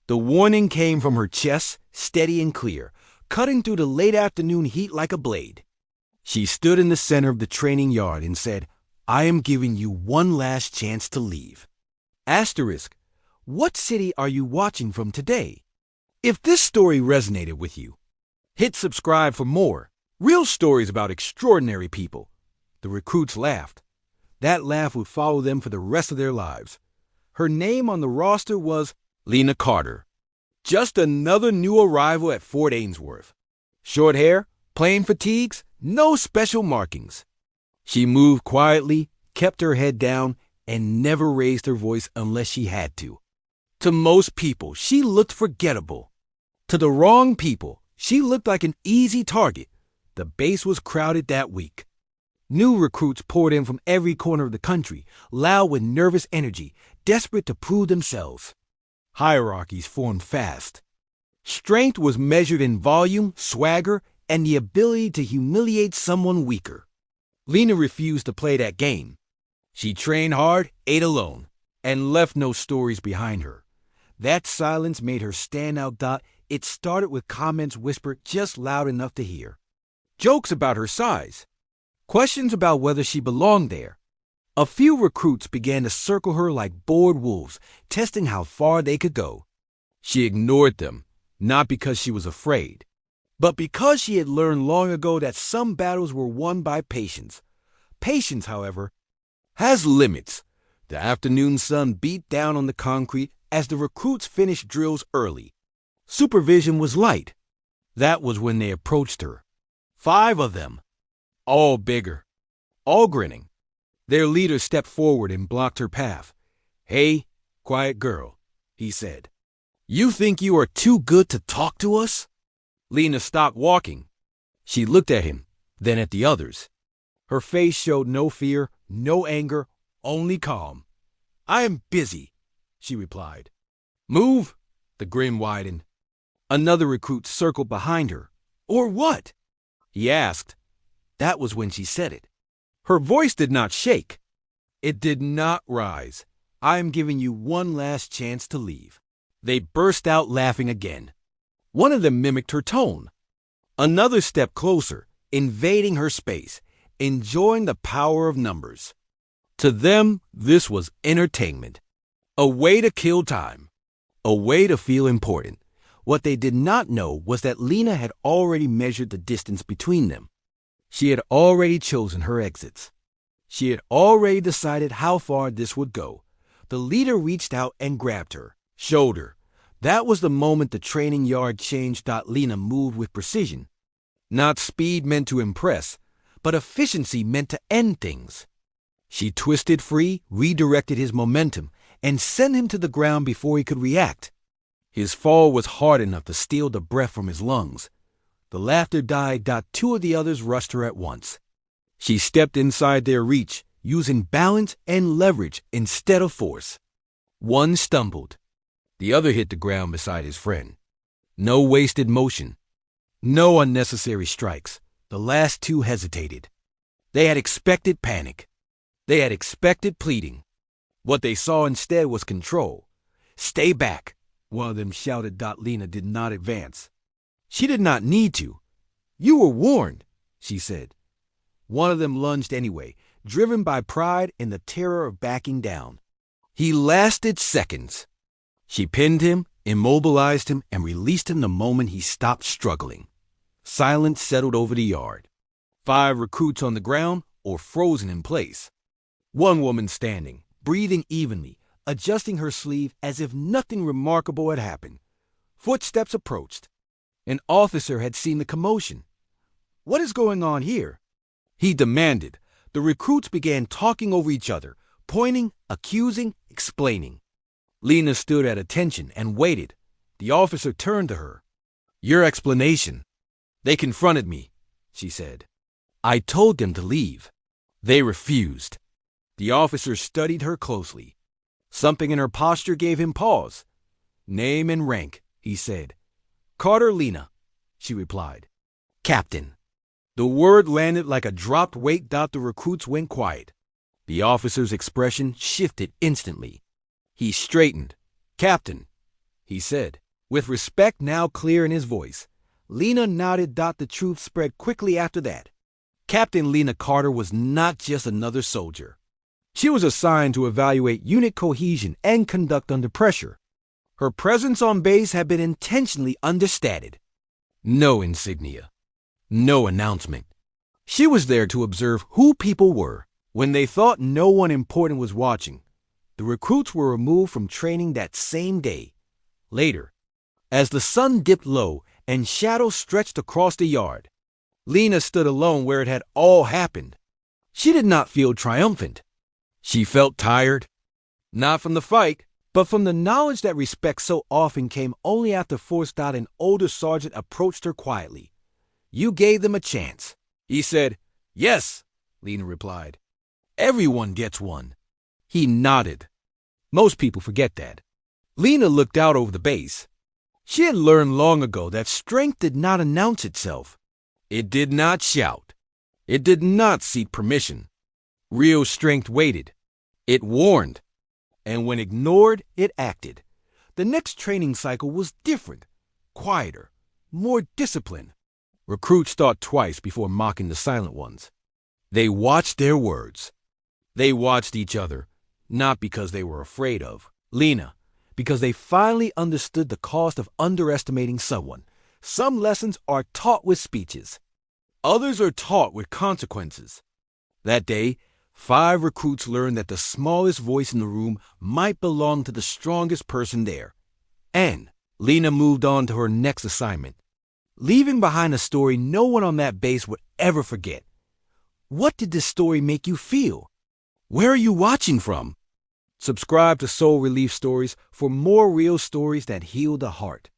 The warning came from her chest, steady and clear, cutting through the late afternoon heat like a blade. She stood in the center of the training yard and said, "I am giving you one last chance to leave." Asterisk, what city are you watching from today? If this story resonated with you, hit subscribe for more real stories about extraordinary people. The recruits laughed. That laugh would follow them for the rest of their lives. Her name on the roster was Lena Carter. Just another new arrival at Fort Ainsworth. Short hair, plain fatigues, no special markings. She moved quietly, kept her head down, and never raised her voice unless she had to. To most people, she looked forgettable. To the wrong people, she looked like an easy target. The base was crowded that week. New recruits poured in from every corner of the country, loud with nervous energy, desperate to prove themselves. Hierarchies formed fast. Strength was measured in volume, swagger, and the ability to humiliate someone weaker. Lena refused to play that game. She trained hard, ate alone, and left no stories behind her. That silence made her stand out. It started with comments whispered just loud enough to hear. Jokes about her size. Questions about whether she belonged there. A few recruits began to circle her like bored wolves, testing how far they could go. She ignored them, not because she was afraid, but because she had learned long ago that some battles were won by patience. Patience, however, has limits. The afternoon sun beat down on the concrete as the recruits finished drills early. Supervision was light. That was when they approached her. 5 of them, all bigger, all grinning. Their leader stepped forward and blocked her path. "Hey, quiet girl," he said. "You think you are too good to talk to us?" Lena stopped walking. She looked at him, then at the others. Her face showed no fear, no anger, only calm. "I am busy," she replied. "Move," the grin widened. Another recruit circled behind her. "Or what?" he asked. That was when she said it. Her voice did not shake. It did not rise. "I am giving you one last chance to leave." They burst out laughing again. One of them mimicked her tone. Another stepped closer, invading her space, enjoying the power of numbers. To them, this was entertainment. A way to kill time. A way to feel important. What they did not know was that Lena had already measured the distance between them. She had already chosen her exits. She had already decided how far this would go. The leader reached out and grabbed her, shoulder. That was the moment the training yard changed. Lena moved with precision. Not speed meant to impress, but efficiency meant to end things. She twisted free, redirected his momentum, and sent him to the ground before he could react. His fall was hard enough to steal the breath from his lungs. The laughter died. 2 of the others rushed her at once. She stepped inside their reach, using balance and leverage instead of force. One stumbled. The other hit the ground beside his friend. No wasted motion. No unnecessary strikes. The last 2 hesitated. They had expected panic. They had expected pleading. What they saw instead was control. "Stay back," one of them shouted. Lena did not advance. She did not need to. "You were warned," she said. One of them lunged anyway, driven by pride and the terror of backing down. He lasted seconds. She pinned him, immobilized him, and released him the moment he stopped struggling. Silence settled over the yard. 5 recruits on the ground or frozen in place. One woman standing, breathing evenly, adjusting her sleeve as if nothing remarkable had happened. Footsteps approached. An officer had seen the commotion. "What is going on here?" he demanded. The recruits began talking over each other, pointing, accusing, explaining. Lena stood at attention and waited. The officer turned to her. "Your explanation." "They confronted me," she said. "I told them to leave. They refused." The officer studied her closely. Something in her posture gave him pause. "Name and rank," he said. "Carter Lena," she replied. "Captain." The word landed like a dropped weight. The recruits went quiet. The officer's expression shifted instantly. He straightened. "Captain, he said, with respect now clear in his voice. Lena nodded. The truth spread quickly after that. Captain Lena Carter was not just another soldier. She was assigned to evaluate unit cohesion and conduct under pressure. Her presence on base had been intentionally understated. No insignia. No announcement. She was there to observe who people were. When they thought no one important was watching, the recruits were removed from training that same day. Later, as the sun dipped low and shadows stretched across the yard, Lena stood alone where it had all happened. She did not feel triumphant. She felt tired. Not from the fight, but from the knowledge that respect so often came only after forced out. An older sergeant approached her quietly. "You gave them a chance," he said. "Yes," Lena replied. "Everyone gets one." He nodded. Most people forget that. Lena looked out over the base. She had learned long ago that strength did not announce itself. It did not shout. It did not seek permission. Real strength waited. It warned. And when ignored, it acted. The next training cycle was different, quieter, more disciplined. Recruits thought twice before mocking the silent ones. They watched their words. They watched each other, not because they were afraid of Lena, because they finally understood the cost of underestimating someone. Some lessons are taught with speeches. Others are taught with consequences. That day, 5 recruits learned that the smallest voice in the room might belong to the strongest person there. And Lena moved on to her next assignment, leaving behind a story no one on that base would ever forget. What did this story make you feel? Where are you watching from? Subscribe to Soul Relief Stories for more real stories that heal the heart.